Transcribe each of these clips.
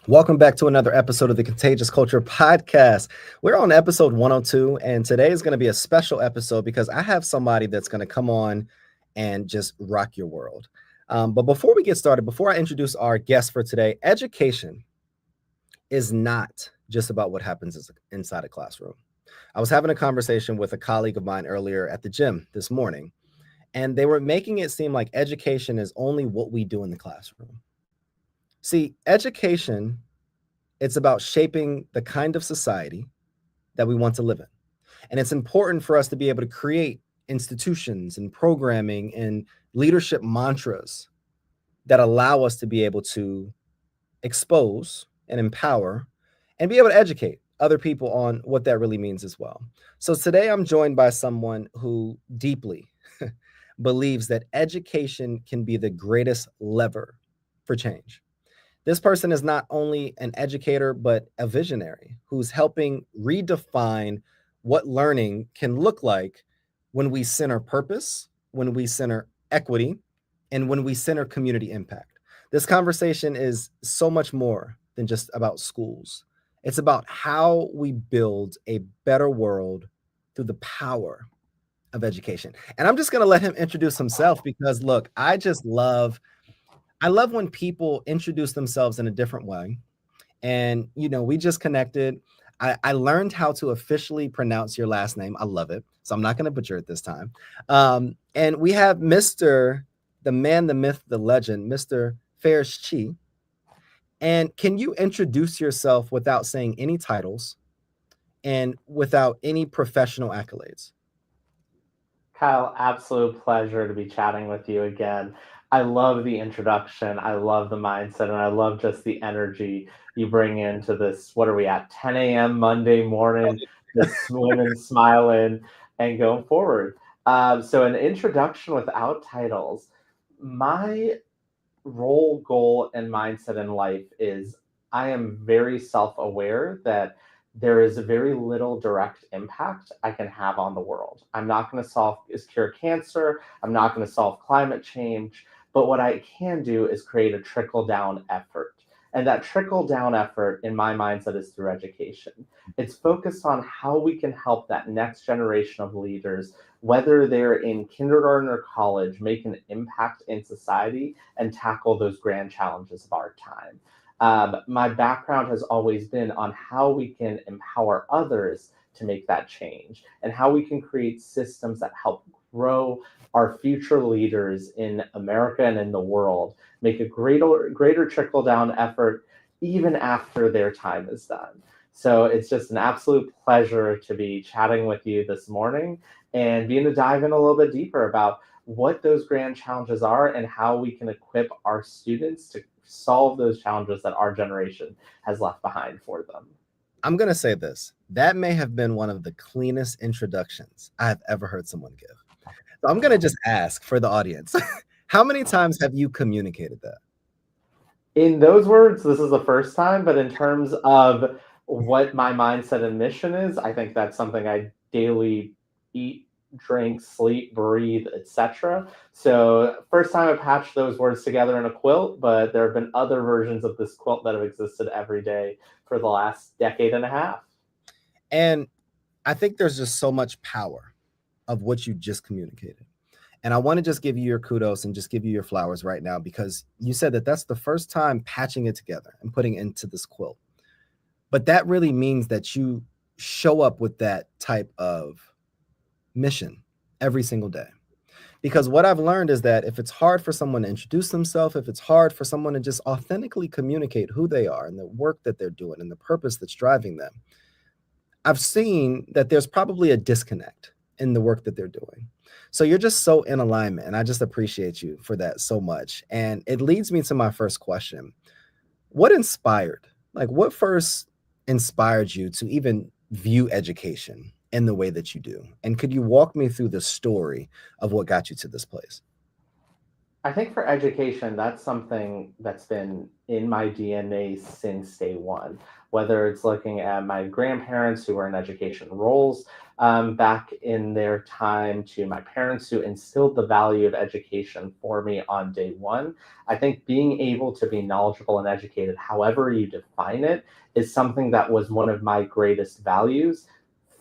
Welcome back to another episode of the Contagious Culture Podcast. We're on episode 102, and today is going to be a special episode because I have somebody that's going to come on and just rock your world. But before we get started, before I introduce our guest for today, education is not just about what happens inside a classroom. I was having a conversation with a colleague of mine earlier at the gym this morning, and they were making it seem like education is only what we do in the classroom. See, education, it's about shaping the kind of society that we want to live in. And it's important for us to be able to create institutions and programming and leadership mantras that allow us to be able to expose and empower and be able to educate other people on what that really means as well. So today I'm joined by someone who deeply believes that education can be the greatest lever for change. This person is not only an educator, but a visionary who's helping redefine what learning can look like when we center purpose, when we center equity, and when we center community impact. This conversation is so much more than just about schools. It's about how we build a better world through the power of education. And I'm just going to let him introduce himself because look, I love when people introduce themselves in a different way. And, we just connected. I learned how to officially pronounce your last name. I love it. So I'm not going to butcher it this time. And we have the man, the myth, the legend, Mr. Farshchi. And can you introduce yourself without saying any titles and without any professional accolades? Kyle, absolute pleasure to be chatting with you again. I love the introduction. I love the mindset, and I love just the energy you bring into this. What are we at? 10 a.m. Monday morning, just swimming, smiling, and going forward. So, an introduction without titles. My role, goal, and mindset in life is I am very self aware that there is very little direct impact I can have on the world. I'm not going to cure cancer. I'm not going to solve climate change. But what I can do is create a trickle down effort. And that trickle down effort, in my mindset, is through education. It's focused on how we can help that next generation of leaders, whether they're in kindergarten or college, make an impact in society and tackle those grand challenges of our time. My background has always been on how we can empower others to make that change and how we can create systems that help grow our future leaders in America and in the world, make a greater trickle down effort even after their time is done. So it's just an absolute pleasure to be chatting with you this morning and being to dive in a little bit deeper about what those grand challenges are and how we can equip our students to solve those challenges that our generation has left behind for them. I'm going to say this. That may have been one of the cleanest introductions I have ever heard someone give. So I'm going to just ask for the audience. How many times have you communicated that? In those words, this is the first time, but in terms of what my mindset and mission is, I think that's something I daily eat, drink, sleep, breathe, etc. So first time I patched those words together in a quilt, but there have been other versions of this quilt that have existed every day for the last decade and a half. And I think there's just so much power of what you just communicated. And I want to just give you your kudos and just give you your flowers right now because you said that that's the first time patching it together and putting it into this quilt. But that really means that you show up with that type of mission every single day. Because what I've learned is that if it's hard for someone to introduce themselves, if it's hard for someone to just authentically communicate who they are and the work that they're doing and the purpose that's driving them, I've seen that there's probably a disconnect in the work that they're doing. So you're just so in alignment, and I just appreciate you for that so much. And it leads me to my first question. What first inspired you to even view education in the way that you do? And could you walk me through the story of what got you to this place? I think for education, that's something that's been in my DNA since day one. Whether it's looking at my grandparents who were in education roles back in their time, to my parents who instilled the value of education for me on day one, I think being able to be knowledgeable and educated, however you define it, is something that was one of my greatest values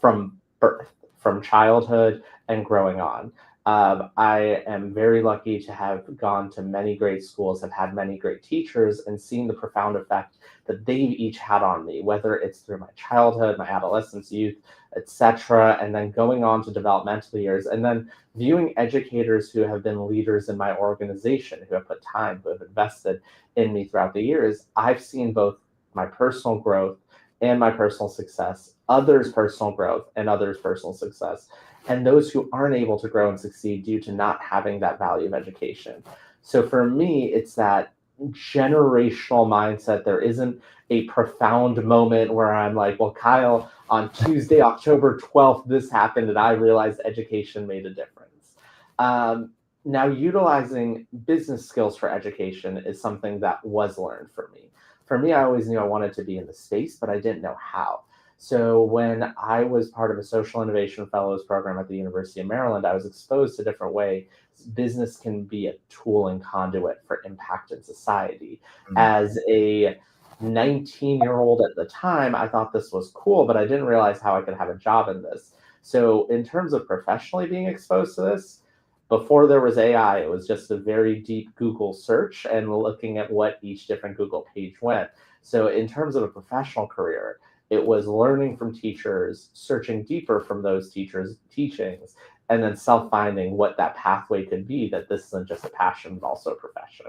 from birth, from childhood and growing on. I am very lucky to have gone to many great schools, have had many great teachers, and seen the profound effect that they each had on me, whether it's through my childhood, my adolescence, youth, etc., and then going on to developmental years, and then viewing educators who have been leaders in my organization, who have put time, who have invested in me throughout the years. I've seen both my personal growth and my personal success, others' personal growth and others' personal success, and those who aren't able to grow and succeed due to not having that value of education. So for me, it's that generational mindset. There isn't a profound moment where I'm like, well, Kyle, on Tuesday, October 12th, this happened, and I realized education made a difference. Um, Now, utilizing business skills for education is something that was learned for me. For me, I always knew I wanted to be in the space, but I didn't know how. So when I was part of a social innovation fellows program at the University of Maryland, I was exposed to different ways business can be a tool and conduit for impact in society. Mm. As a 19-year-old at the time, I thought this was cool, but I didn't realize how I could have a job in this. So in terms of professionally being exposed to this, before there was AI, it was just a very deep Google search and looking at what each different Google page went. So in terms of a professional career, it was learning from teachers, searching deeper from those teachers' teachings, and then self finding what that pathway could be, that this isn't just a passion, but also a profession.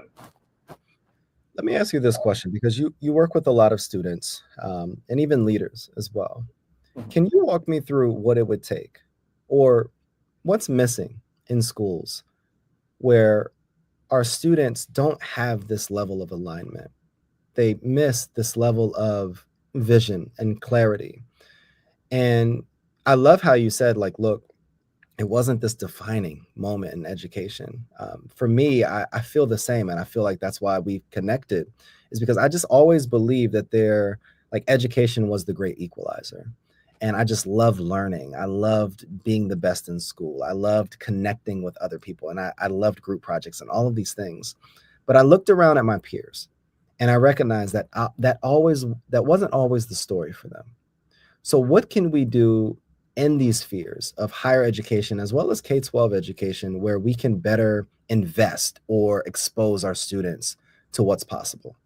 Let me ask you this question because you work with a lot of students and even leaders as well. Mhm. Can you walk me through what it would take or what's missing in schools where our students don't have this level of alignment? They miss this level of vision and clarity. And I love how you said, like, look, it wasn't this defining moment in education. For me, I feel the same, and I feel like that's why we connected, is because I just always believed that like education was the great equalizer, and I just loved learning. I loved being the best in school. I loved connecting with other people, and I loved group projects and all of these things. But I looked around at my peers, and I recognized that that wasn't always the story for them. So, what can we do in these spheres of higher education as well as K-12 education where we can better invest or expose our students to what's possible?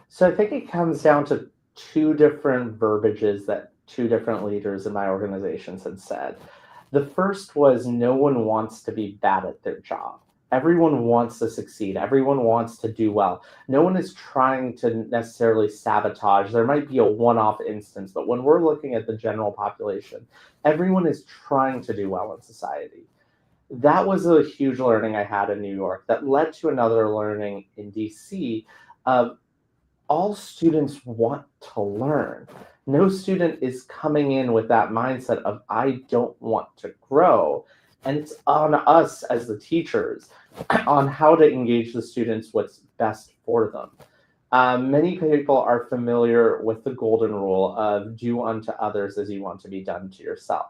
So I think it comes down to two different verbiages that two different leaders in my organizations had said. The first was no one wants to be bad at their job. Everyone wants to succeed. Everyone wants to do well. No one is trying to necessarily sabotage. There might be a one off instance, but when we're looking at the general population, everyone is trying to do well in society. That was a huge learning I had in New York that led to another learning in DC of all students want to learn. No student is coming in with that mindset of, I don't want to grow. And it's on us as the teachers on how to engage the students what's best for them. Many people are familiar with the golden rule of do unto others as you want to be done to yourself.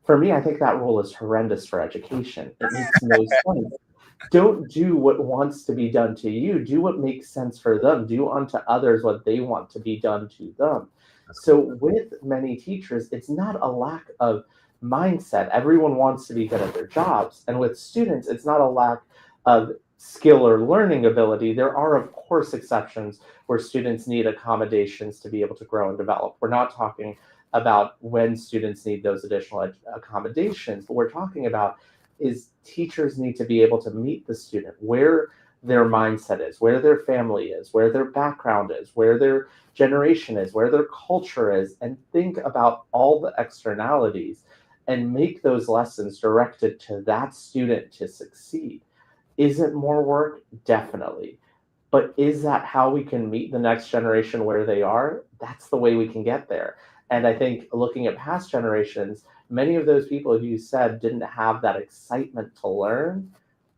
For me, I think that rule is horrendous for education. It makes no sense. Don't do what wants to be done to you. Do what makes sense for them. Do unto others what they want to be done to them. That's So, good. with many teachers, it's not a lack of mindset. Everyone wants to be good at their jobs. And with students, it's not a lack of skill or learning ability. There are, of course, exceptions where students need accommodations to be able to grow and develop. We're not talking about when students need those additional accommodations. What we're talking about is teachers need to be able to meet the student where their mindset is, where their family is, where their background is, where their generation is, where their culture is, and think about all the externalities and make those lessons directed to that student to succeed. Is it more work? Definitely. But is that how we can meet the next generation where they are? That's the way we can get there. And I think looking at past generations, many of those people who you said didn't have that excitement to learn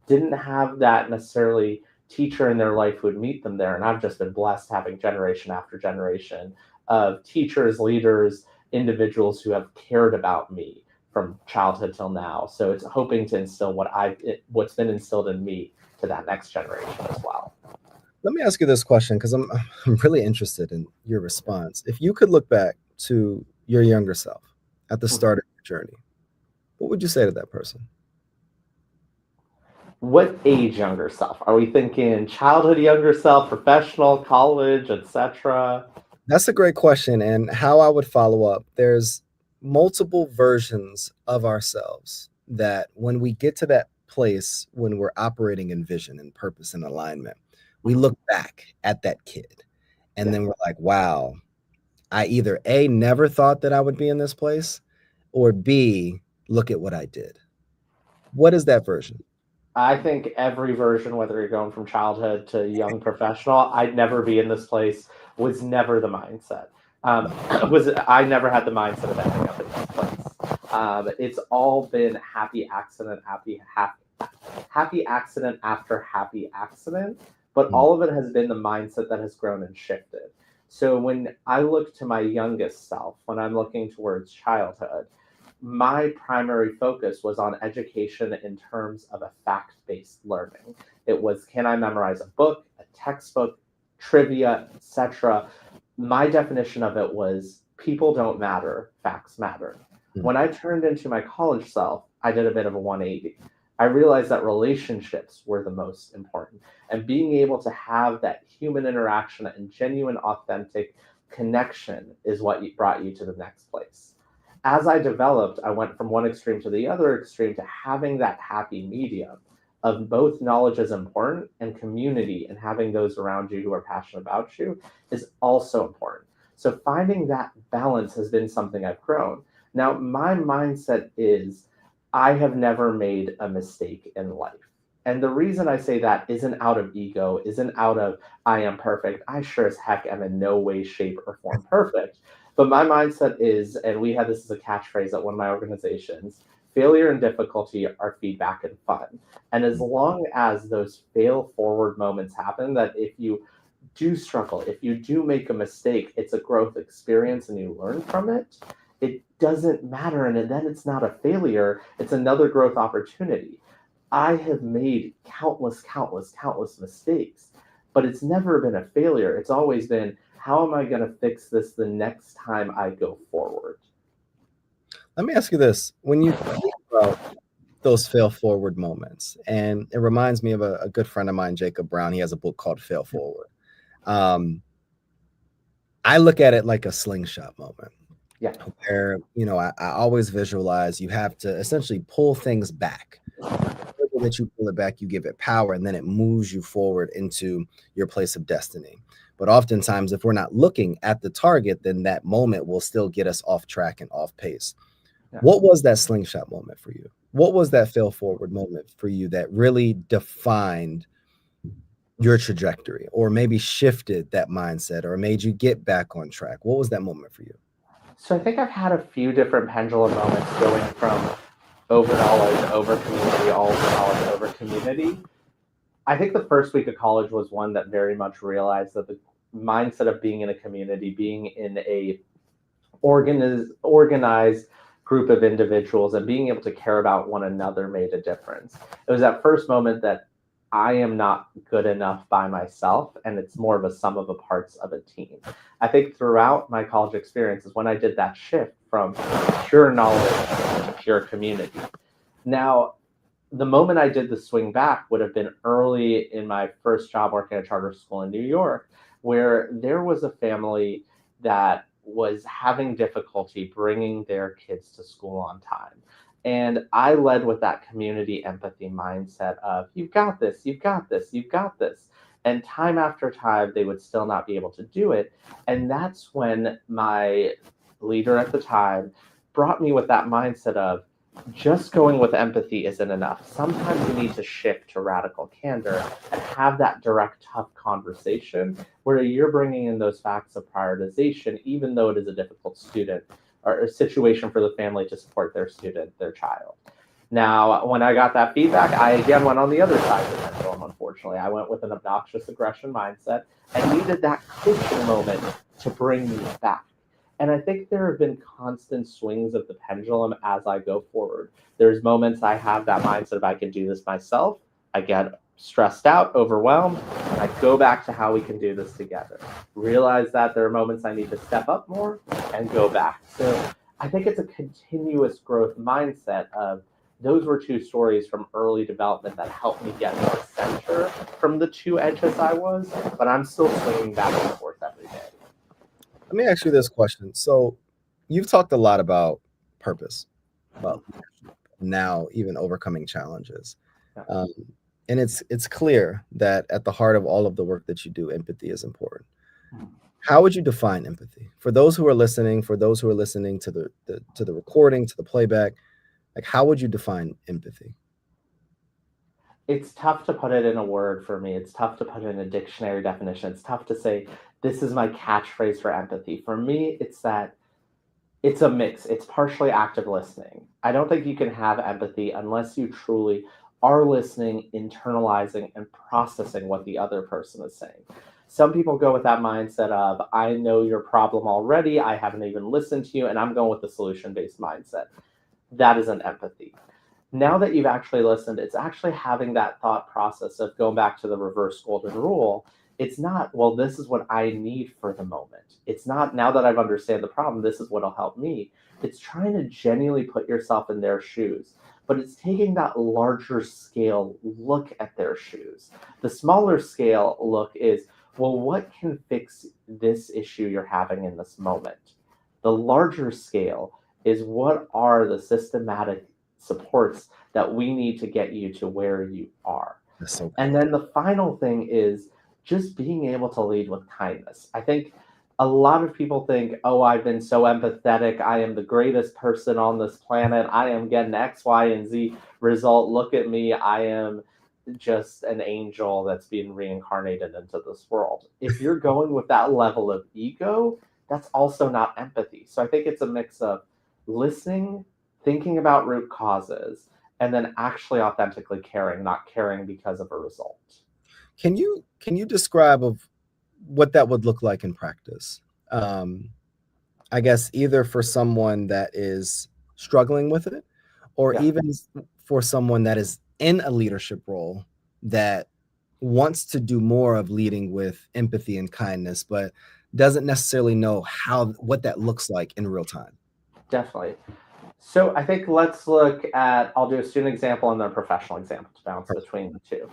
didn't have that necessarily teacher in their life who would meet them there. And I've just been blessed having generation after generation of teachers, leaders, individuals who have cared about me from childhood till now. So it's hoping to instill what's been instilled in me to that next generation as well. Let me ask you this question because I'm really interested in your response. If you could look back to your younger self at the start of your journey, what would you say to that person? What age younger self? Are we thinking childhood younger self, professional, college, etc.? That's a great question. And how I would follow up, there's multiple versions of ourselves that when we get to that place, when we're operating in vision and purpose and alignment, we look back at that kid and Yeah. then we're like, wow, I either A, never thought that I would be in this place, or B, look at what I did. What is that version? I think every version, whether you're going from childhood to young professional, I'd never be in this place was never the mindset. Was I never had the mindset of ending up in this place. It's all been happy accident, happy accident after happy accident, but Mm, all of it has been the mindset that has grown and shifted. So when I look to my youngest self, when I'm looking towards childhood, my primary focus was on education in terms of a fact-based learning. It was, can I memorize a book, a textbook, trivia, etc. My definition of it was people don't matter, facts matter. mm, When I turned into my college self, I did a bit of a 180. I realized that relationships were the most important, and being able to have that human interaction and genuine, authentic connection is what brought you to the next place. As I developed, I went from one extreme to the other extreme to having that happy medium of both knowledge is important and community and having those around you who are passionate about you is also important. So finding that balance has been something I've grown. Now, my mindset is I have never made a mistake in life. And the reason I say that isn't out of ego, isn't out of I am perfect. I sure as heck am in no way, shape, or form perfect. But my mindset is, and we had this as a catchphrase at one of my organizations, failure and difficulty are feedback and fun. And as mm. long as those fail forward moments happen, that if you do struggle, if you do make a mistake, it's a growth experience and you learn from it. It doesn't matter. And then it's not a failure, it's another growth opportunity. I have made countless mistakes, but it's never been a failure. It's always been, how am I going to fix this the next time I go forward? Let me ask you this. When you think about those fail forward moments, and it reminds me of a good friend of mine, Jacob Brown. He has a book called Fail Forward. Um, I look at it like a slingshot moment Yeah. where, I always visualize you have to essentially pull things back. The further that you pull it back, you give it power, and then it moves you forward into your place of destiny. But oftentimes, if we're not looking at the target, then that moment will still get us off track and off pace. Yeah. What was that slingshot moment for you? What was that fail forward moment for you that really defined your trajectory or maybe shifted that mindset or made you get back on track? What was that moment for you? So I think I've had a few different pendulum moments going from over knowledge, over community, all over knowledge, over community. I think the first week of college was one that very much realized that the mindset of being in a community, being in a organized group of individuals and being able to care about one another made a difference. It was that first moment that I am not good enough by myself, and it's more of a sum of the parts of a team. I think throughout my college experience is when I did that shift from pure knowledge to pure community. Now, the moment I did the swing back would have been early in my first job working at a charter school in New York, where there was a family that was having difficulty bringing their kids to school on time. And I led with that community empathy mindset of, you've got this, you've got this, you've got this. And time after time, they would still not be able to do it. And that's when my leader at the time brought me with that mindset of, just going with empathy isn't enough. Sometimes you need to shift to radical candor and have that direct, tough conversation where you're bringing in those facts of prioritization, even though it is a difficult student or a situation for the family to support their student, their child. Now, when I got that feedback, I again went on the other side of the pendulum, unfortunately. I went with an obnoxious aggression mindset and needed that coaching moment to bring me back. And I think there have been constant swings of the pendulum as I go forward. There's moments I have that mindset of I can do this myself. I get stressed out, overwhelmed, and I go back to how we can do this together. Realize that there are moments I need to step up more and go back. So I think it's a continuous growth mindset of those were two stories from early development that helped me get more center from the two edges I was, but I'm still swinging back and forth every day. Let me ask you this question. So you've talked a lot about purpose, about now even overcoming challenges. Um, and it's clear that at the heart of all of the work that you do, empathy is important. How would you define empathy for those who are listening, for those who are listening to the recording, to the playback? Like, how would you define empathy? It's tough to put it in a word for me. It's tough to put it in a dictionary definition. It's tough to say, this is my catchphrase for empathy. For me, it's that it's a mix. It's partially active listening. I don't think you can have empathy unless you truly are listening, internalizing, and processing what the other person is saying. Some people go with that mindset of, I know your problem already. I haven't even listened to you, and I'm going with the solution based mindset. That isn't empathy. Now that you've actually listened, it's actually having that thought process of going back to the reverse golden rule. It's not, well, this is what I need for the moment. It's not, now that I've understand the problem, this is what'll help me. It's trying to genuinely put yourself in their shoes, but it's taking that larger scale look at their shoes. The smaller scale look is, well, what can fix this issue you're having in this moment? The larger scale is, what are the systematic supports that we need to get you to where you are? So and then the final thing is just being able to lead with kindness. I think a lot of people think, oh, I've been so empathetic. I am the greatest person on this planet. I am getting X, Y, and Z result. Look at me. I am just an angel that's being reincarnated into this world. If you're going with that level of ego, that's also not empathy. So I think it's a mix of listening, thinking about root causes, and then actually authentically caring, not caring because of a result. Can you describe of what that would look like in practice? Um, I guess either for someone that is struggling with it, or Yeah, even for someone that is in a leadership role that wants to do more of leading with empathy and kindness, but doesn't necessarily know what that looks like in real time. definitely. So I think let's look at, I'll do a student example and then a professional example to balance between the two.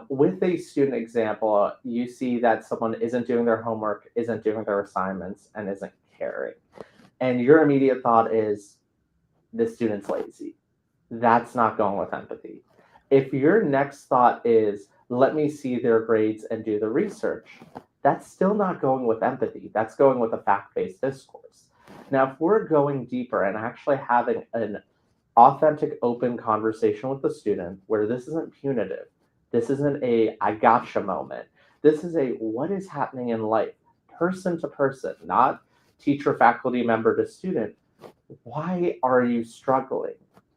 With a student example, you see that someone isn't doing their homework, isn't doing their assignments, and isn't caring. And your immediate thought is, this student's lazy. That's not going with empathy. If your next thought is, let me see their grades and do the research, that's still not going with empathy. That's going with a fact based discourse. Now, if we're going deeper and actually having an authentic, open conversation with the student where this isn't punitive, this isn't a I gotcha moment, this is a what is happening in life, person to person, not teacher, faculty member to student. Why are you struggling?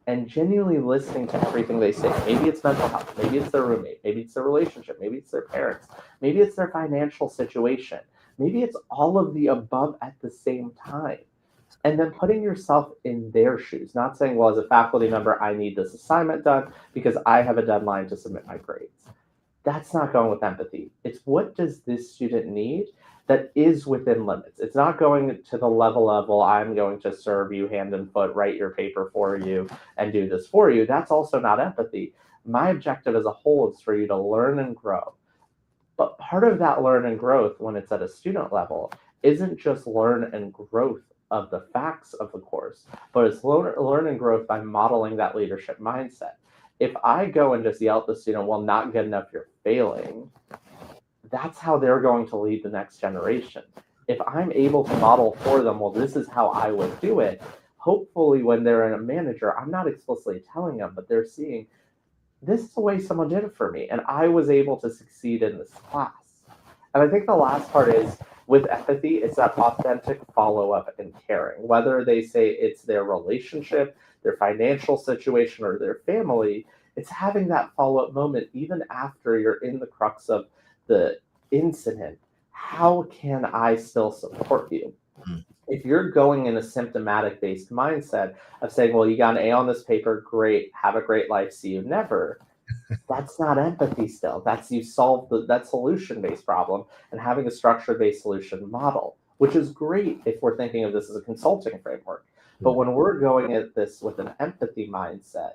And genuinely listening to everything they say. Maybe it's mental health, maybe it's their roommate, maybe it's their relationship, maybe it's their parents, maybe it's their financial situation, maybe it's all of the above at the same time. And then putting yourself in their shoes, not saying, well, as a faculty member, I need this assignment done because I have a deadline to submit my grades. That's not going with empathy. It's, what does this student need that is within limits? It's not going to the level of, well, I'm going to serve you hand and foot, write your paper for you, and do this for you. That's also not empathy. My objective as a whole is for you to learn and grow. But part of that learn and growth when it's at a student level isn't just learn and growth of the facts of the course, but it's learn and growth by modeling that leadership mindset. If I go and just yell at the student, well, not good enough, you're failing, that's how they're going to lead the next generation. If I'm able to model for them, well, this is how I would do it, hopefully when they're in a manager, I'm not explicitly telling them, but they're seeing, this is the way someone did it for me, and I was able to succeed in this class. And I think the last part is, with empathy, it's that authentic follow up and caring. Whether they say it's their relationship, their financial situation or their family, it's having that follow-up moment even after you're in the crux of the incident. How can I still support you? Mm. If you're going in a symptomatic based mindset of saying, well, you got an A on this paper, great, have a great life, see you never, that's not empathy still. That's you solve that solution based problem and having a structure based solution model, which is great if we're thinking of this as a consulting framework. But when we're going at this with an empathy mindset,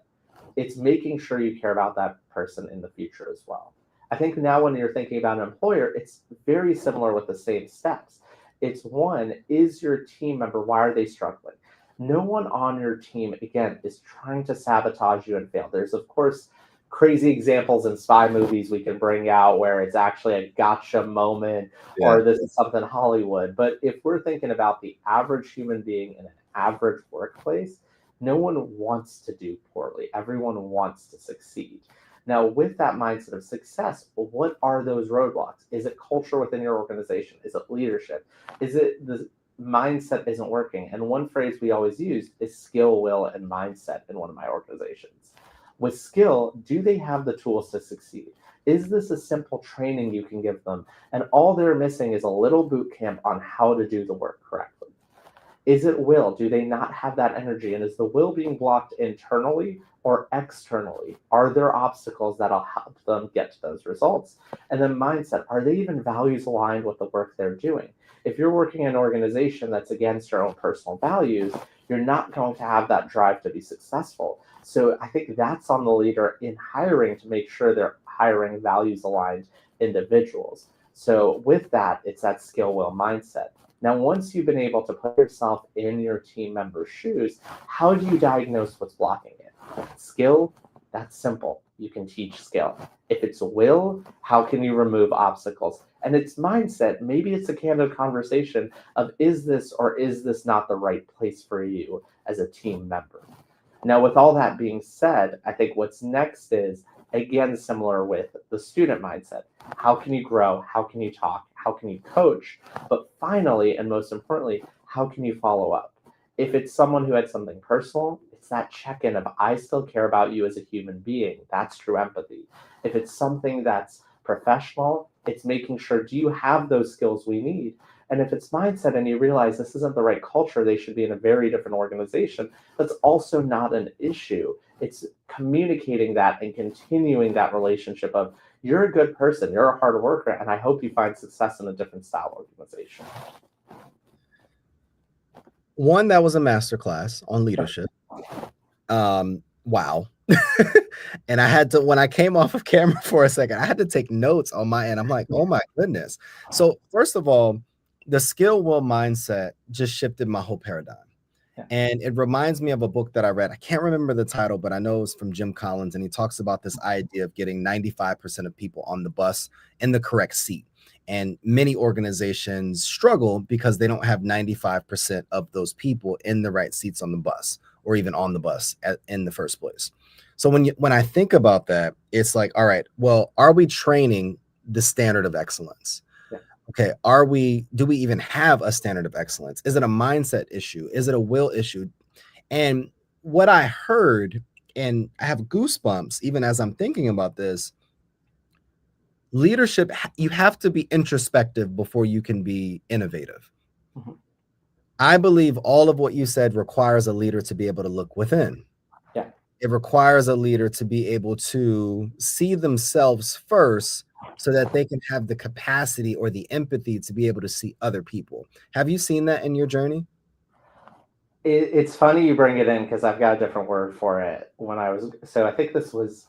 it's making sure you care about that person in the future as well. I think now when you're thinking about an employer, it's very similar with the same steps. It's one, is your team member, why are they struggling? No one on your team, again, is trying to sabotage you and fail. There's, of course, crazy examples in spy movies we can bring out where it's actually a gotcha moment or this is something Hollywood. But if we're thinking about the average human being in an average workplace, no one wants to do poorly. Everyone wants to succeed. Now, with that mindset of success, what are those roadblocks? Is it culture within your organization? Is it leadership? Is it the mindset isn't working? And one phrase we always use is skill, will, and mindset in one of my organizations. With skill, do they have the tools to succeed? Is this a simple training you can give them? And all they're missing is a little boot camp on how to do the work correctly. Is it will? Do they not have that energy? And is the will being blocked internally or externally? Are there obstacles that'll help them get to those results? And then mindset, are they even values aligned with the work they're doing? If you're working in an organization that's against your own personal values, you're not going to have that drive to be successful. So I think that's on the leader in hiring to make sure they're hiring values aligned individuals. So with that, it's that skill, will, mindset. Now, once you've been able to put yourself in your team member's shoes, how do you diagnose what's blocking it? Skill, that's simple. You can teach skill. If it's will, how can you remove obstacles? And it's mindset. Maybe it's a candid conversation of is this or is this not the right place for you as a team member? Now, with all that being said, I think what's next is, again, similar with the student mindset. How can you grow? How can you talk? How can you coach? But finally, and most importantly, how can you follow up? If it's someone who had something personal, it's that check-in of I still care about you as a human being. That's true empathy. If it's something that's professional, it's making sure, do you have those skills we need? And if it's mindset and you realize this isn't the right culture, they should be in a very different organization, that's also not an issue. It's communicating that and continuing that relationship of you're a good person, you're a hard worker, and I hope you find success in a different style organization. One, that was a masterclass on leadership. Wow. And I had to, when I came off of camera for a second, I had to take notes on my end. I'm like, oh my goodness. So first of all, the skill, will, mindset just shifted my whole paradigm. And it reminds me of a book that I read. I can't remember the title, but I know it's from Jim Collins. And he talks about this idea of getting 95% of people on the bus in the correct seat. And many organizations struggle because they don't have 95% of those people in the right seats on the bus or even on the bus in the first place. So when I think about that, it's like, all right, well, are we training the standard of excellence? Okay, do we even have a standard of excellence? Is it a mindset issue? Is it a will issue? And what I heard, and I have goosebumps even as I'm thinking about this, leadership, you have to be introspective before you can be innovative. Mm-hmm. I believe all of what you said requires a leader to be able to look within. Yeah. It requires a leader to be able to see themselves first so that they can have the capacity or the empathy to be able to see other people. Have you seen that in your journey? It's funny you bring it in because I've got a different word for it. So I think this was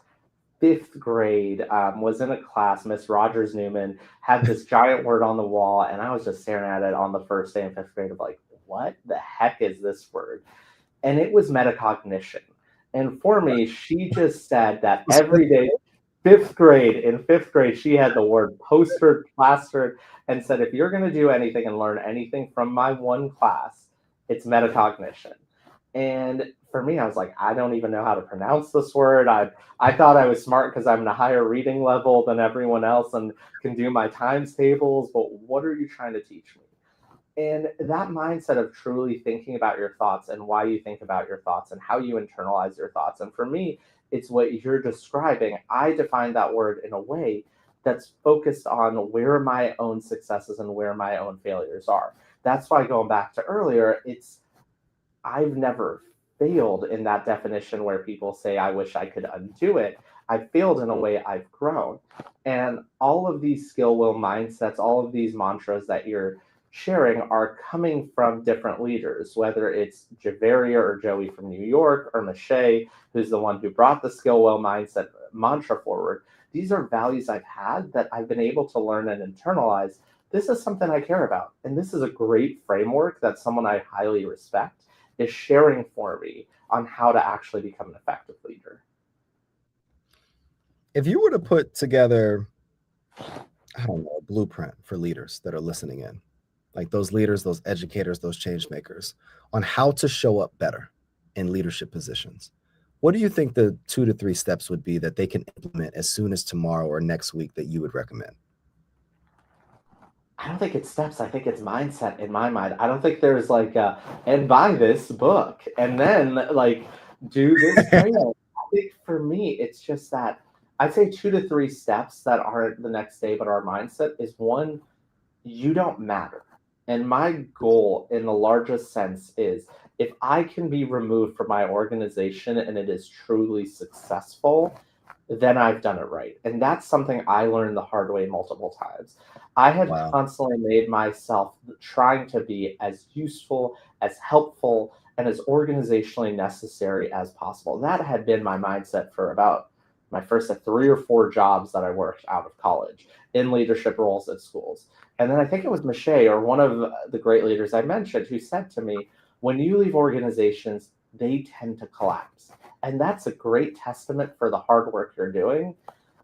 5th grade, was in a class, Miss Rogers Newman had this giant word on the wall, and I was just staring at it on the first day in 5th grade of like, what the heck is this word? And it was metacognition. And for me, she just said that every day, 5th grade, she had the word postered, plastered, and said, if you're going to do anything and learn anything from my one class, it's metacognition. And for me, I was like, I don't even know how to pronounce this word. I thought I was smart because I'm in a higher reading level than everyone else and can do my times tables, but what are you trying to teach me? And that mindset of truly thinking about your thoughts and why you think about your thoughts and how you internalize your thoughts. And for me, it's what you're describing. I define that word in a way that's focused on where my own successes and where my own failures are. That's why, going back to earlier, it's I've never failed in that definition where people say, I wish I could undo it. I failed in a way I've grown. And all of these skill, will, mindsets, all of these mantras that you're sharing are coming from different leaders, whether it's Javaria or Joey from New York or Mache, who's the one who brought the skill, well, mindset mantra forward. These are values I've had that I've been able to learn and internalize. This is something I care about. And this is a great framework that someone I highly respect is sharing for me on how to actually become an effective leader. If you were to put together, I don't know, a blueprint for leaders that are listening in, like those leaders, those educators, those change makers, on how to show up better in leadership positions, what do you think the 2 to 3 steps would be that they can implement as soon as tomorrow or next week that you would recommend? I don't think it's steps. I think it's mindset in my mind. I don't think there's like, and buy this book and then like do this training. I think for me, it's just that I'd say 2 to 3 steps that aren't the next day, but our mindset is one, you don't matter. And my goal in the largest sense is if I can be removed from my organization and it is truly successful, then I've done it right. And that's something I learned the hard way multiple times. I had Wow. constantly made myself trying to be as useful, as helpful, and as organizationally necessary as possible. That had been my mindset for about my first 3 or 4 jobs that I worked out of college in leadership roles at schools. And then I think it was Mache or one of the great leaders I mentioned who said to me, when you leave organizations, they tend to collapse. And that's a great testament for the hard work you're doing.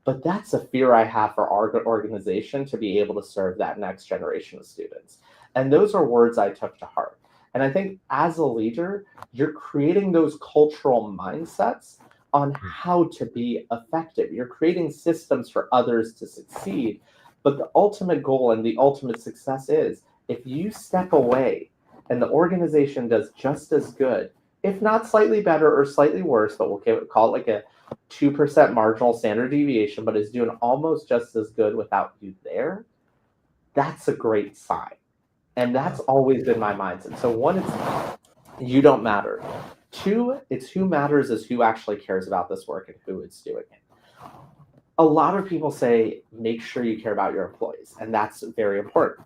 But that's a fear I have for our organization to be able to serve that next generation of students. And those are words I took to heart. And I think as a leader, you're creating those cultural mindsets on how to be effective. You're creating systems for others to succeed. But the ultimate goal and the ultimate success is if you step away and the organization does just as good, if not slightly better or slightly worse, but we'll call it like a 2% marginal standard deviation, but is doing almost just as good without you there, that's a great sign. And that's always been my mindset. So one, it's you don't matter. Two, it's who matters is who actually cares about this work and who is doing it. A lot of people say, make sure you care about your employees, and that's very important.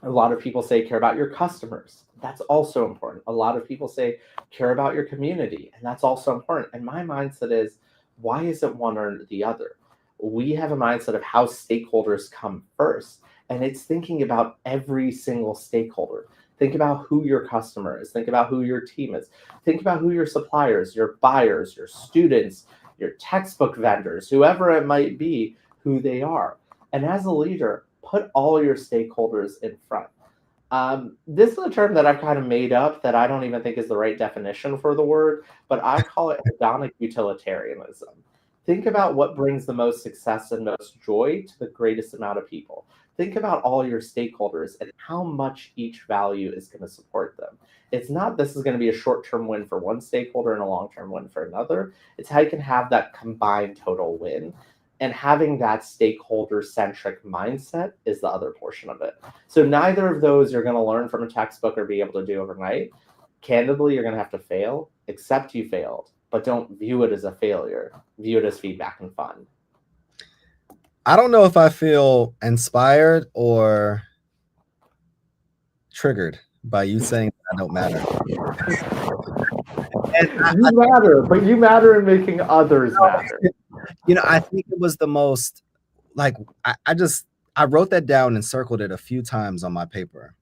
A lot of people say care about your customers. That's also important. A lot of people say care about your community, and that's also important. And my mindset is, why is it one or the other? We have a mindset of how stakeholders come first, and it's thinking about every single stakeholder. Think about who your customer is. Think about who your team is. Think about who your suppliers, your buyers, your students, your textbook vendors, whoever it might be, who they are. And as a leader, put all your stakeholders in front. This is a term that I've kind of made up that I don't even think is the right definition for the word, but I call it hedonic utilitarianism. Think about what brings the most success and most joy to the greatest amount of people. Think about all your stakeholders and how much each value is going to support them. It's not this is going to be a short term win for one stakeholder and a long term win for another. It's how you can have that combined total win. And having that stakeholder centric mindset is the other portion of it. So neither of those you're going to learn from a textbook or be able to do overnight. Candidly, you're going to have to fail, accept you failed, but don't view it as a failure. View it as feedback and fun. I don't know if I feel inspired or triggered by you saying I don't matter. You matter, but you matter in making others matter. You know, I think it was the most, like, I wrote that down and circled it a few times on my paper,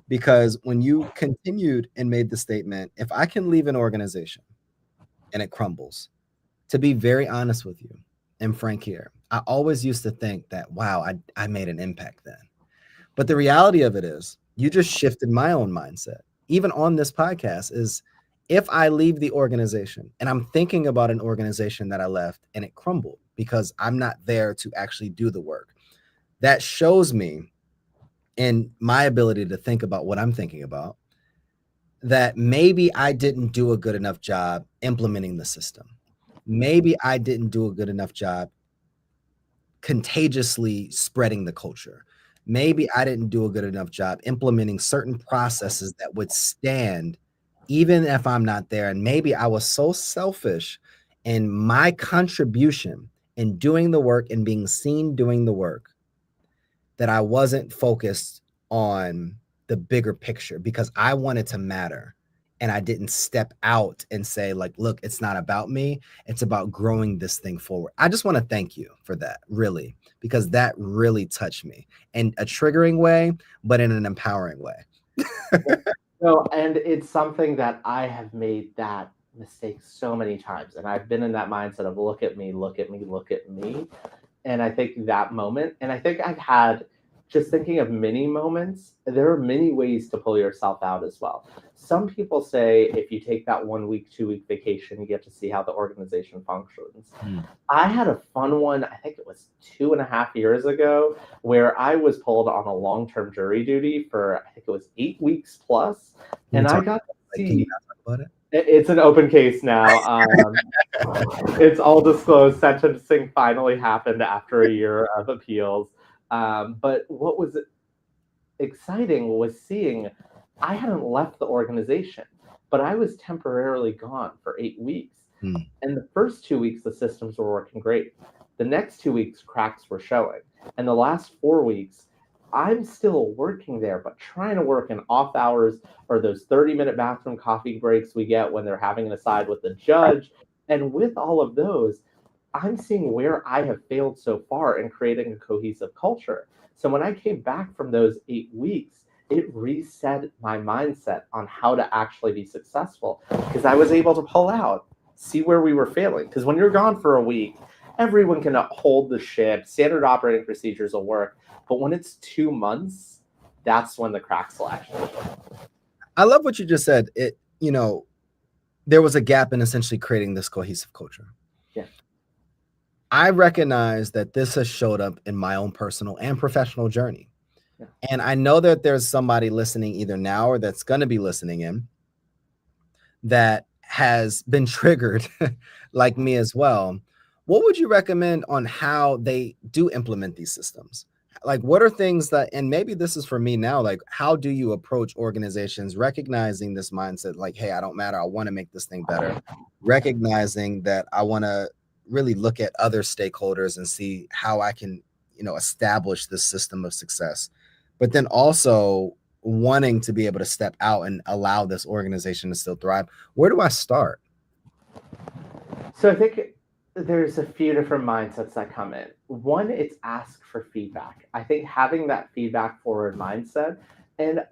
because when you continued and made the statement, if I can leave an organization and it crumbles, to be very honest with you and frank here, I always used to think that, wow, I made an impact then. But the reality of it is, you just shifted my own mindset. Even on this podcast is, if I leave the organization and I'm thinking about an organization that I left and it crumbled because I'm not there to actually do the work, that shows me in my ability to think about what I'm thinking about, that maybe I didn't do a good enough job implementing the system. Maybe I didn't do a good enough job contagiously spreading the culture. Maybe I didn't do a good enough job implementing certain processes that would stand even if I'm not there. And maybe I was so selfish in my contribution in doing the work and being seen doing the work that I wasn't focused on the bigger picture because I wanted to matter. And I didn't step out and say, like, look, it's not about me. It's about growing this thing forward. I just want to thank you for that, really, because that really touched me in a triggering way, but in an empowering way. No, and it's something that I have made that mistake so many times. And I've been in that mindset of look at me, look at me, look at me. And I think that moment, and I think I've had, just thinking of many moments, there are many ways to pull yourself out as well. Some people say if you take that 1 week, 2 week vacation, you get to see how the organization functions. Mm. I had a fun one, I think it was 2.5 years ago, where I was pulled on a long term jury duty for, I think it was 8 weeks plus. And I got to Can you see, talk about it? it's an open case now. It's all disclosed. Sentencing finally happened after a year of appeals. But what was exciting was seeing I hadn't left the organization, but I was temporarily gone for 8 weeks. Mm. And the first 2 weeks, the systems were working great. The next 2 weeks, cracks were showing. And the last 4 weeks, I'm still working there, but trying to work in off hours or those 30-minute bathroom coffee breaks we get when they're having an aside with the judge. And with all of those, I'm seeing where I have failed so far in creating a cohesive culture. So when I came back from those 8 weeks, it reset my mindset on how to actually be successful because I was able to pull out, see where we were failing. Because when you're gone for a week, everyone can hold the ship, standard operating procedures will work. But when it's 2 months, that's when the cracks will actually show. I love what you just said. There was a gap in essentially creating this cohesive culture. Yeah. I recognize that this has showed up in my own personal and professional journey. Yeah. And I know that there's somebody listening either now or that's going to be listening in that has been triggered like me as well. What would you recommend on how they do implement these systems? Like, what are things that, and maybe this is for me now, like, how do you approach organizations recognizing this mindset? Like, hey, I don't matter. I want to make this thing better. Recognizing that I want to really look at other stakeholders and see how I can, establish this system of success. But then also wanting to be able to step out and allow this organization to still thrive. Where do I start? So I think there's a few different mindsets that come in. One, it's ask for feedback. I think having that feedback forward mindset, and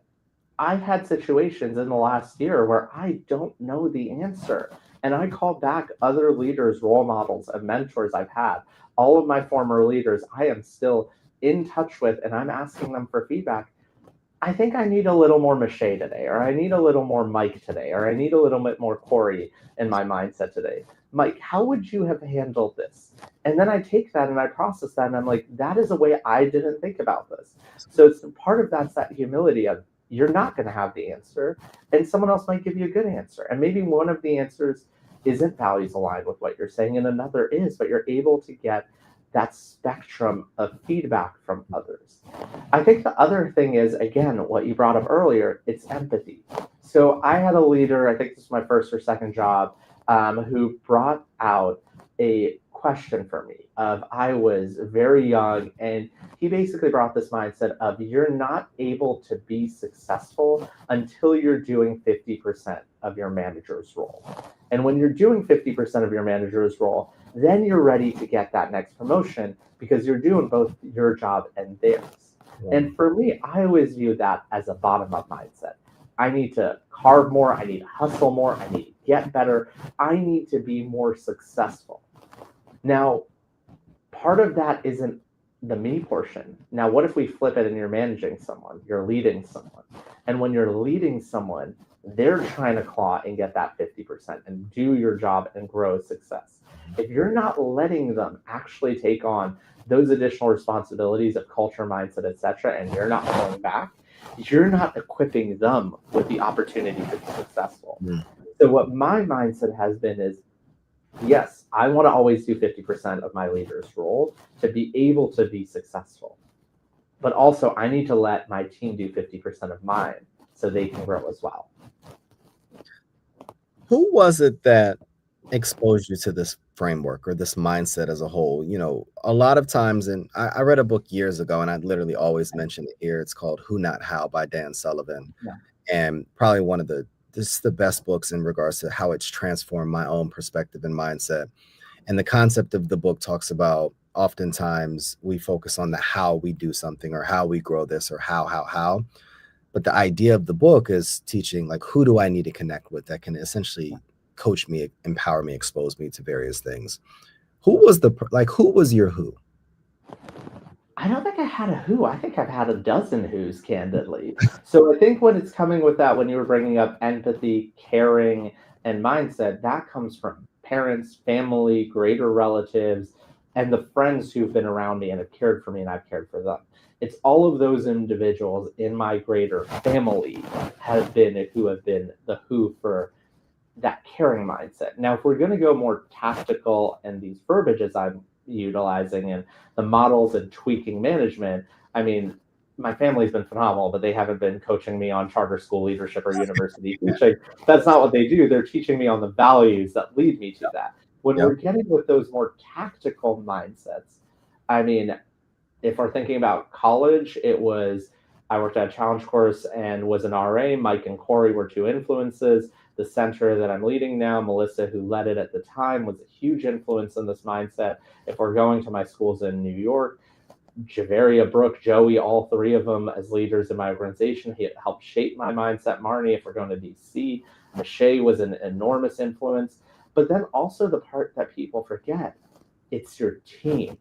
I've had situations in the last year where I don't know the answer. And I call back other leaders, role models, and mentors I've had. All of my former leaders, I am still in touch with, and I'm asking them for feedback. I think I need a little more Michelle today, or I need a little more Mike today, or I need a little bit more Corey in my mindset today. Mike, how would you have handled this? And then I take that and I process that, and I'm like, that is a way I didn't think about this. So it's part of that's that humility of you're not going to have the answer, and someone else might give you a good answer. And maybe one of the answers isn't values aligned with what you're saying, and another is, but you're able to get that spectrum of feedback from others. I think the other thing is, again, what you brought up earlier, it's empathy. So I had a leader, I think this was my first or second job, who brought out a question for me of I was very young, and he basically brought this mindset of you're not able to be successful until you're doing 50% of your manager's role. And when you're doing 50% of your manager's role, then you're ready to get that next promotion because you're doing both your job and theirs. And for me, I always view that as a bottom up mindset. I need to carve more. I need to hustle more. I need to get better. I need to be more successful. Now, part of that isn't the me portion. Now, what if we flip it and you're managing someone, you're leading someone. And when you're leading someone, they're trying to claw and get that 50% and do your job and grow success. If you're not letting them actually take on those additional responsibilities of culture, mindset, etc., and you're not pulling back, you're not equipping them with the opportunity to be successful. Mm. So what my mindset has been is, yes, I want to always do 50% of my leader's role to be able to be successful. But also I need to let my team do 50% of mine so they can grow as well. Who was it that exposed you to this framework or this mindset as a whole? You know, a lot of times, and I read a book years ago, and I literally always mention it here. It's called Who Not How by Dan Sullivan. Yeah. And probably one of this is the best books in regards to how it's transformed my own perspective and mindset. And the concept of the book talks about oftentimes we focus on the how we do something or how we grow this or how. But the idea of the book is teaching, like, who do I need to connect with that can essentially coach me, empower me, expose me to various things. Who was who was your who? I don't think I had a who. I think I've had a dozen who's, candidly. So I think when it's coming with that, when you were bringing up empathy, caring, and mindset, that comes from parents, family, greater relatives, and the friends who've been around me and have cared for me and I've cared for them. It's all of those individuals in my greater family have been the who for that caring mindset. Now, if we're going to go more tactical and these verbiages I'm utilizing and the models and tweaking management, I mean, my family's been phenomenal, but they haven't been coaching me on charter school leadership or university teaching. That's not what they do. They're teaching me on the values that lead me to that. When Yep. we're getting with those more tactical mindsets, I mean, if we're thinking about college, I worked at a challenge course and was an RA. Mike and Corey were two influences. The center that I'm leading now, Melissa, who led it at the time, was a huge influence in this mindset. If we're going to my schools in New York, Javaria, Brooke, Joey, all three of them as leaders in my organization, he helped shape my mindset. Marnie, if we're going to DC, Michelle was an enormous influence. But then also the part that people forget, it's your team.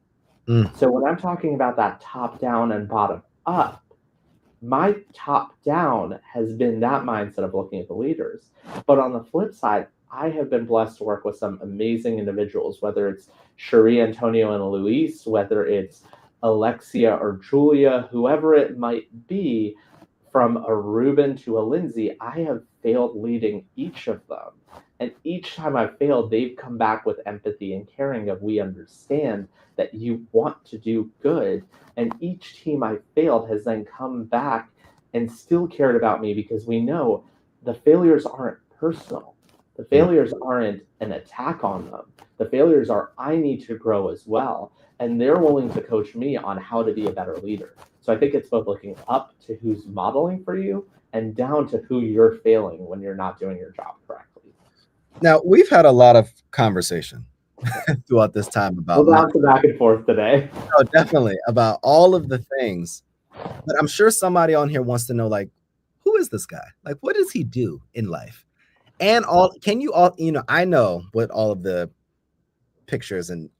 So when I'm talking about that top down and bottom up, my top down has been that mindset of looking at the leaders. But on the flip side, I have been blessed to work with some amazing individuals, whether it's Cherie, Antonio, and Luis, whether it's Alexia or Julia, whoever it might be, from a Ruben to a Lindsay, I have failed leading each of them. And each time I've failed, they've come back with empathy and caring of, we understand that you want to do good. And each team I failed has then come back and still cared about me, because we know the failures aren't personal. The failures aren't an attack on them. The failures are, I need to grow as well. And they're willing to coach me on how to be a better leader. So I think it's both looking up to who's modeling for you and down to who you're failing when you're not doing your job correctly. Now, we've had a lot of conversation throughout this time about We'll bounce back and forth today. Oh, definitely, about all of the things. But I'm sure somebody on here wants to know, like, who is this guy? Like, what does he do in life? And I know what all of the pictures and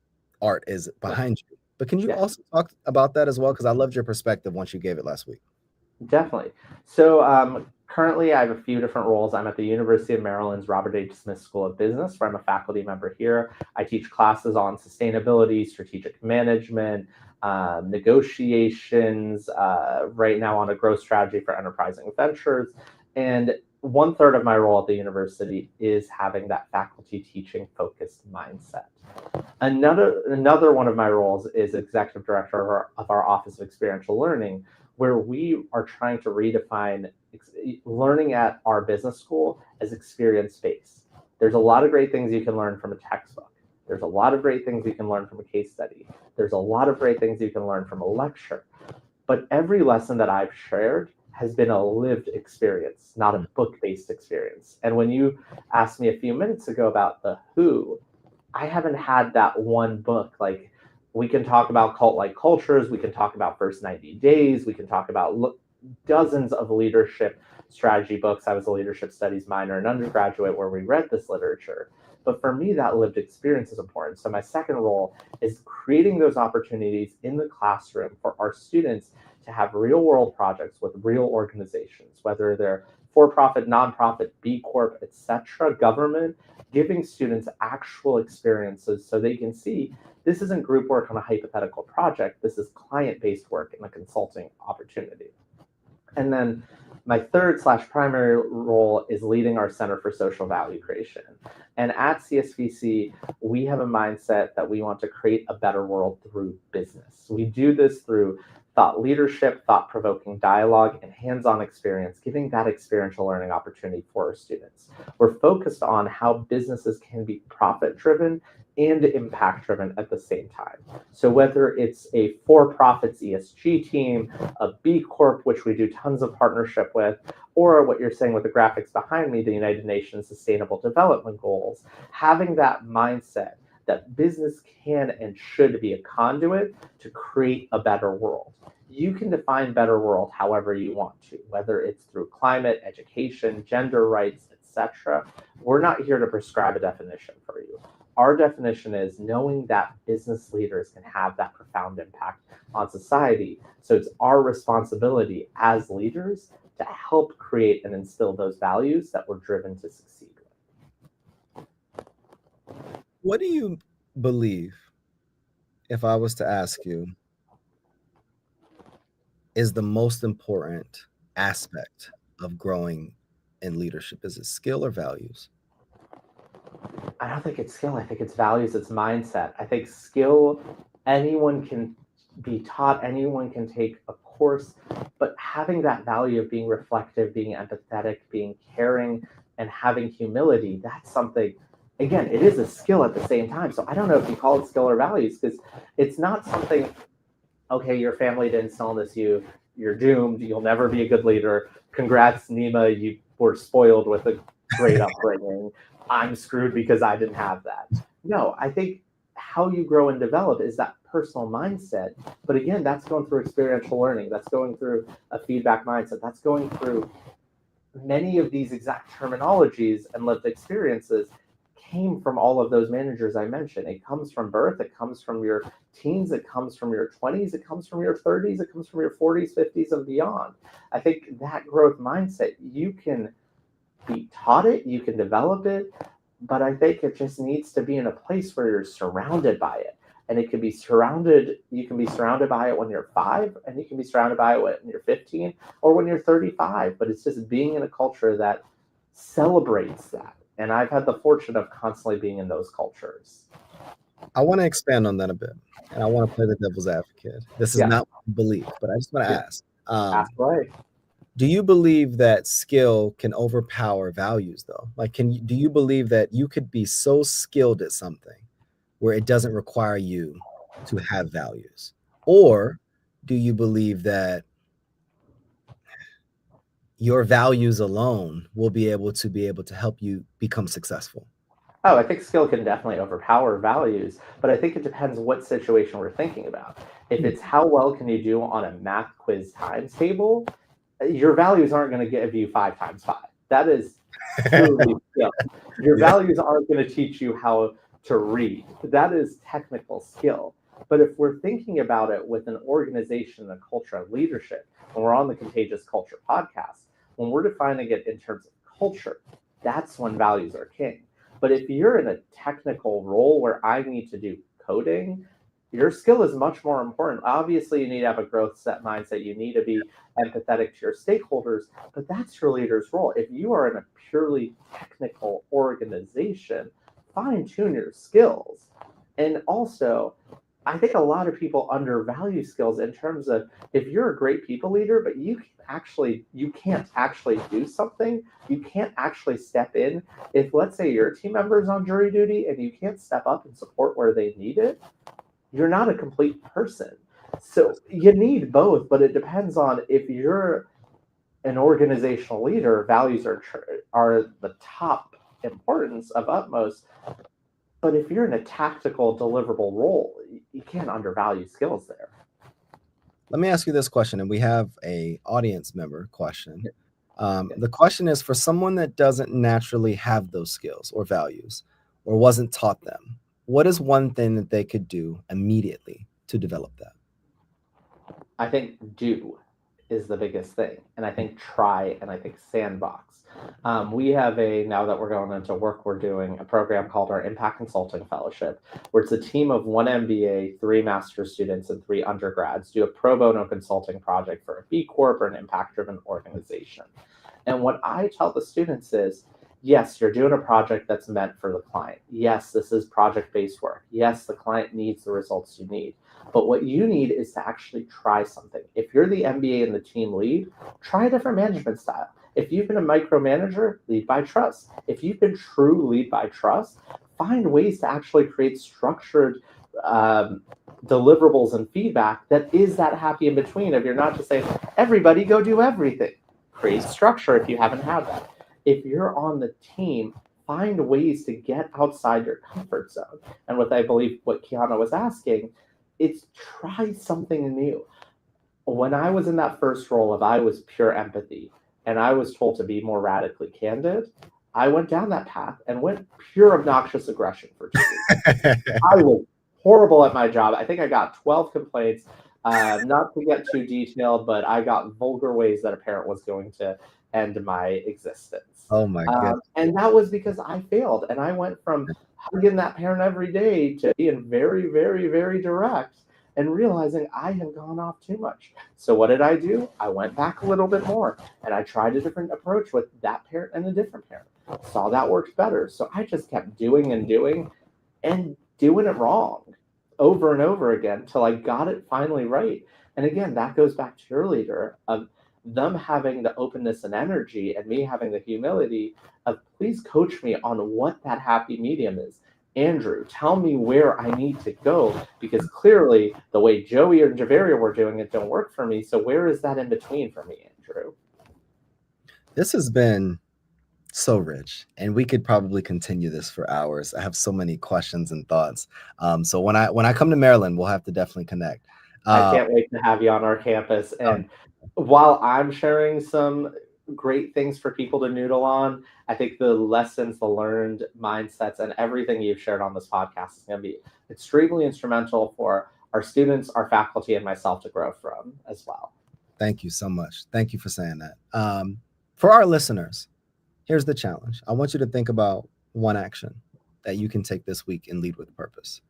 art is behind you, but can you also talk about that as well? Because I loved your perspective once you gave it last week. Definitely. So currently I have a few different roles. I'm at the University of Maryland's Robert H. Smith School of Business, where I'm a faculty member here. I teach classes on sustainability, strategic management, negotiations, right now on a growth strategy for enterprising ventures. And 1/3 of my role at the university is having that faculty teaching focused mindset. Another one of my roles is executive director of our Office of Experiential Learning, where we are trying to redefine learning at our business school as experience-based. There's a lot of great things you can learn from a textbook. There's a lot of great things you can learn from a case study. There's a lot of great things you can learn from a lecture. But every lesson that I've shared has been a lived experience, not a book-based experience. And when you asked me a few minutes ago about the who, I haven't had that one book. Like, we can talk about cult-like cultures, we can talk about First 90 Days, we can talk about dozens of leadership strategy books. I was a leadership studies minor in undergraduate where we read this literature. But for me, that lived experience is important. So my second role is creating those opportunities in the classroom for our students to have real world projects with real organizations, whether they're for-profit, nonprofit, B Corp, etc., government, giving students actual experiences so they can see this isn't group work on a hypothetical project, this is client-based work in a consulting opportunity. And then my third slash primary role is leading our Center for Social Value Creation. And at CSVC, we have a mindset that we want to create a better world through business. We do this through thought leadership, thought-provoking dialogue, and hands-on experience, giving that experiential learning opportunity for our students. We're focused on how businesses can be profit-driven and impact-driven at the same time. So whether it's a for-profits ESG team, a B Corp, which we do tons of partnership with, or what you're saying with the graphics behind me, the United Nations Sustainable Development Goals, having that mindset that business can and should be a conduit to create a better world. You can define better world however you want to, whether it's through climate, education, gender rights, etc. We're not here to prescribe a definition for you. Our definition is knowing that business leaders can have that profound impact on society. So it's our responsibility as leaders to help create and instill those values that we're driven to succeed with. What do you believe, if I was to ask you, is the most important aspect of growing in leadership? Is it skill or values? I don't think it's skill. I think it's values, it's mindset. I think skill, anyone can be taught, anyone can take a course, but having that value of being reflective, being empathetic, being caring, and having humility, that's something, again, it is a skill at the same time. So I don't know if you call it skill or values, because it's not something, okay, your family didn't instill this, you're doomed, you'll never be a good leader. Congrats, Nima, you were spoiled with a great upbringing. I'm screwed because I didn't have that. No, I think how you grow and develop is that personal mindset. But again, that's going through experiential learning. That's going through a feedback mindset. That's going through many of these exact terminologies and lived experiences came from all of those managers I mentioned. It comes from birth. It comes from your teens. It comes from your 20s. It comes from your 30s. It comes from your 40s, 50s, and beyond. I think that growth mindset, you can be taught it, you can develop it, but I think it just needs to be in a place where you're surrounded by it. And it can be surrounded, you can be surrounded by it when you're 5, and you can be surrounded by it when you're 15 or when you're 35. But it's just being in a culture that celebrates that. And I've had the fortune of constantly being in those cultures. I want to expand on that a bit, and I want to play the devil's advocate. This is not belief, but I just want to ask. Ask away. Do you believe that skill can overpower values, though? Like, do you believe that you could be so skilled at something where it doesn't require you to have values? Or do you believe that your values alone will be able to help you become successful? Oh, I think skill can definitely overpower values, but I think it depends what situation we're thinking about. If it's how well can you do on a math quiz times table, your values aren't going to give you 5 times 5. That is purely skill. Your values aren't going to teach you how to read. That is technical skill. But if we're thinking about it with an organization, a culture of leadership, when we're on the Contagious Culture podcast, when we're defining it in terms of culture, that's when values are king. But if you're in a technical role where I need to do coding, your skill is much more important. Obviously, you need to have a growth set mindset. You need to be empathetic to your stakeholders, but that's your leader's role. If you are in a purely technical organization, fine tune your skills. And also, I think a lot of people undervalue skills in terms of if you're a great people leader, but you can't actually do something, you can't actually step in. If let's say your team member is on jury duty and you can't step up and support where they need it, you're not a complete person. So you need both, but it depends on if you're an organizational leader, values are the top importance of utmost. But if you're in a tactical deliverable role, you can't undervalue skills there. Let me ask you this question, and we have a audience member question. The question is for someone that doesn't naturally have those skills or values or wasn't taught them, what is one thing that they could do immediately to develop that? I think do is the biggest thing. And I think try and I think sandbox. We have now that we're going into work, we're doing a program called our Impact Consulting Fellowship, where it's a team of one MBA, three master's students, and three undergrads do a pro bono consulting project for a B Corp or an impact driven organization. And what I tell the students is, yes, you're doing a project that's meant for the client. Yes, this is project based work. Yes, the client needs the results you need. But what you need is to actually try something. If you're the MBA and the team lead, try a different management style. If you've been a micromanager, lead by trust. If you've been true lead by trust, find ways to actually create structured deliverables and feedback that is that happy in between. If you're not just saying, everybody go do everything, create structure if you haven't had that. If you're on the team, find ways to get outside your comfort zone. And what I believe what Kiana was asking, it's try something new. When I was in that first role, if I was pure empathy and I was told to be more radically candid, I went down that path and went pure obnoxious aggression for 2 weeks. I was horrible at my job. I think I got 12 complaints. Not to get too detailed, but I got vulgar ways that a parent was going to end my existence. Oh my goodness. And that was because I failed. And I went from hugging that parent every day to being very, very, very direct and realizing I had gone off too much. So what did I do? I went back a little bit more and I tried a different approach with that parent and a different parent. Saw that worked better. So I just kept doing and doing it wrong over and over again till I got it finally right. And again, that goes back to your leader of them having the openness and energy and me having the humility of please coach me on what that happy medium is. Andrew, tell me where I need to go because clearly the way Joey or Javaria were doing it don't work for me. So where is that in between for me, Andrew? This has been so rich, and we could probably continue this for hours. I have so many questions and thoughts. So when I come to Maryland, we'll have to definitely connect. I can't wait to have you on our campus. And while I'm sharing some great things for people to noodle on, I think the lessons, the learned mindsets, and everything you've shared on this podcast is going to be extremely instrumental for our students, our faculty, and myself to grow from as well. Thank you so much. Thank you for saying that. For our listeners, here's the challenge. I want you to think about one action that you can take this week and lead with purpose.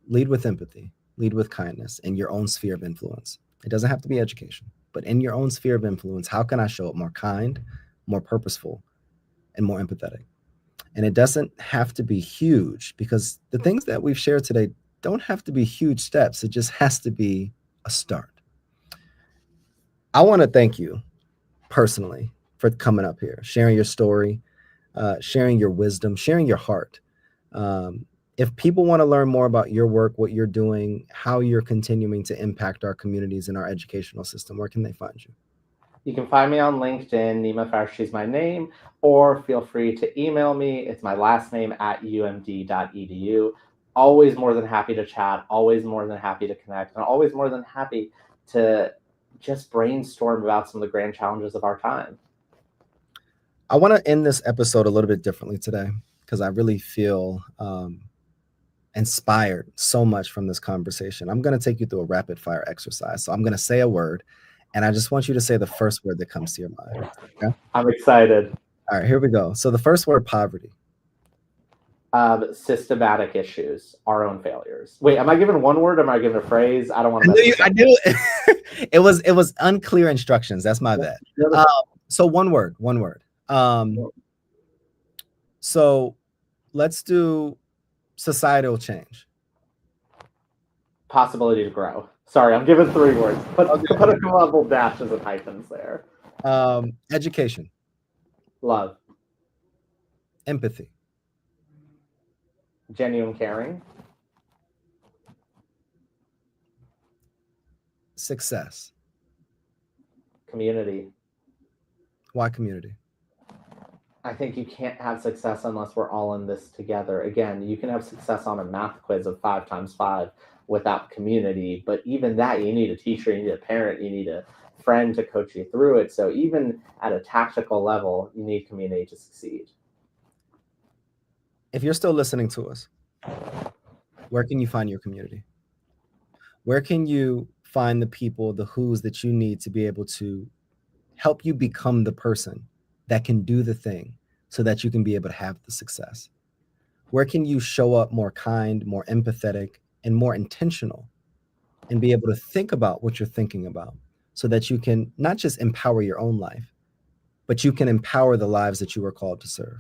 Lead with empathy, lead with kindness in your own sphere of influence. It doesn't have to be education, but in your own sphere of influence, how can I show up more kind, more purposeful, and more empathetic? And it doesn't have to be huge because the things that we've shared today don't have to be huge steps. It just has to be a start. I want to thank you personally for coming up here, sharing your story, sharing your wisdom, sharing your heart. If people want to learn more about your work, what you're doing, how you're continuing to impact our communities and our educational system, where can they find you? You can find me on LinkedIn. Nima Farshchi is my name, or feel free to email me. It's my last name at umd.edu. Always more than happy to chat, always more than happy to connect, and always more than happy to just brainstorm about some of the grand challenges of our time. I want to end this episode a little bit differently today because I really feel inspired so much from this conversation. I'm going to take you through a rapid fire exercise. So I'm going to say a word, and I just want you to say the first word that comes to your mind. Okay? I'm excited. All right, here we go. So the first word, poverty. Systematic issues, our own failures. Wait, am I given one word? Or am I given a phrase? I don't want to. I knew it was unclear instructions. That's my bad. So one word. So let's do societal change. Possibility to grow. Sorry, I'm given 3 words. Put a couple dashes and hyphens there. Education. Love. Empathy. Genuine caring. Success. Community. Why community? I think you can't have success unless we're all in this together. Again, you can have success on a math quiz of 5 times 5 without community, but even that, you need a teacher, you need a parent, you need a friend to coach you through it. So even at a tactical level, you need community to succeed. If you're still listening to us, where can you find your community? Where can you find the people, the who's that you need to be able to help you become the person that can do the thing so that you can be able to have the success? Where can you show up more kind, more empathetic, and more intentional, and be able to think about what you're thinking about so that you can not just empower your own life, but you can empower the lives that you are called to serve?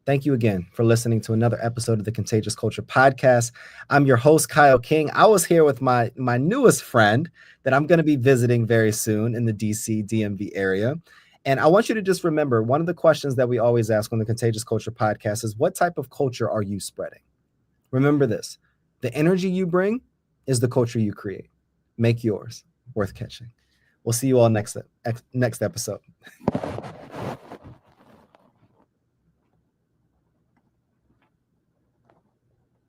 Thank you again for listening to another episode of the Contagious Culture Podcast. I'm your host, Kyle King. I was here with my newest friend that I'm going to be visiting very soon in the DC, DMV area. And I want you to just remember, one of the questions that we always ask on the Contagious Culture Podcast is, what type of culture are you spreading? Remember this: the energy you bring is the culture you create. Make yours worth catching. We'll see you all next episode.